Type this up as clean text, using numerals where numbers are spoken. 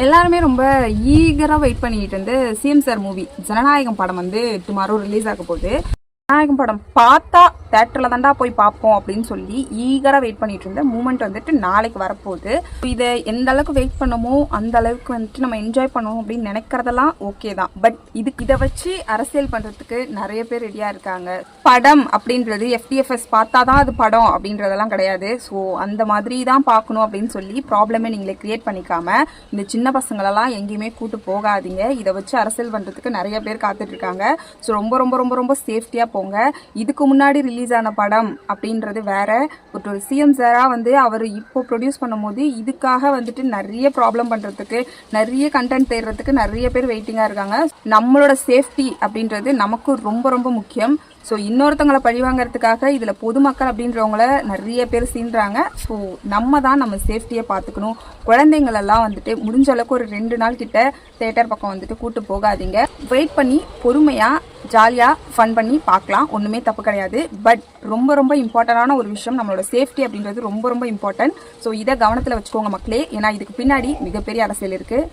எல்லாருமே ரொம்ப ஈகரா வெயிட் பண்ணிட்டு இருந்து சிஎம் சார் மூவி ஜனநாயகம் படம் வந்து டுமாரோ ரிலீஸ் ஆக போகுது. ஜனநாயகம் படம் பார்த்தா தேட்டர்ல தாண்டா போய் பார்ப்போம் அப்படின்னு சொல்லி ஈகரா வெயிட் பண்ணிட்டு இருந்த மூமெண்ட் வந்துட்டு நாளைக்கு வரப்போகுது. இதை எந்த அளவுக்கு வெயிட் பண்ணமோ அந்த அளவுக்கு வந்துட்டு நம்ம என்ஜாய் பண்ணுவோம் அப்படின்னு நினைக்கிறதெல்லாம் ஓகே தான். பட் இதை வச்சு அரசியல் பண்றதுக்கு நிறைய பேர் ரெடியா இருக்காங்க. படம் அப்படின்றது FTFS பார்த்தா தான் அது படம் அப்படின்றதெல்லாம் கிடையாது. ஸோ அந்த மாதிரி தான் பார்க்கணும் அப்படின்னு சொல்லி ப்ராப்ளமே நீங்களே கிரியேட் பண்ணிக்காம இந்த சின்ன பசங்களெல்லாம் எங்கேயுமே கூட்டு போகாதீங்க. இதை வச்சு அரசியல் பண்றதுக்கு நிறைய பேர் காத்துட்டு இருக்காங்க. ஸோ ரொம்ப ரொம்ப ரொம்ப ரொம்ப சேஃப்டியா போங்க. இதுக்கு முன்னாடி ரிலீஸ் ஆன படம் அப்படின்றது வேற. ஒரு சிஎம் சாரா வந்து அவர் இப்போ ப்ரொடியூஸ் பண்ணும்போது இதுக்காக வந்துட்டு நிறைய ப்ராப்ளம் பண்றதுக்கு நிறைய கண்டென்ட் தேடுறதுக்கு நிறைய பேர் வெயிட்டிங்கா இருக்காங்க. நம்மளோட சேஃப்டி அப்படின்றது நமக்கு ரொம்ப ரொம்ப முக்கியம். ஸோ இன்னொருத்தவங்களை பழிவாங்கிறதுக்காக இதில் பொதுமக்கள் அப்படின்றவங்கள நிறைய பேர் சீன்றாங்க. ஸோ நம்ம சேஃப்டியை பார்த்துக்கணும். குழந்தைங்களெல்லாம் வந்துட்டு முடிஞ்ச அளவுக்கு ஒரு 2 நாள் கிட்ட தேட்டர் பக்கம் வந்துட்டு கூட்டு போகாதீங்க. வெயிட் பண்ணி பொறுமையாக ஜாலியாக ஃபன் பண்ணி பார்க்கலாம். ஒன்றுமே தப்பு கிடையாது. பட் ரொம்ப ரொம்ப இம்பார்ட்டண்டான ஒரு விஷயம், நம்மளோட சேஃப்டி அப்படின்றது ரொம்ப ரொம்ப இம்பார்ட்டன்ட். ஸோ இதை கவனத்தில் வச்சுக்கோங்க மக்களே. ஏன்னா இதுக்கு பின்னாடி மிகப்பெரிய அரசியல் இருக்குது.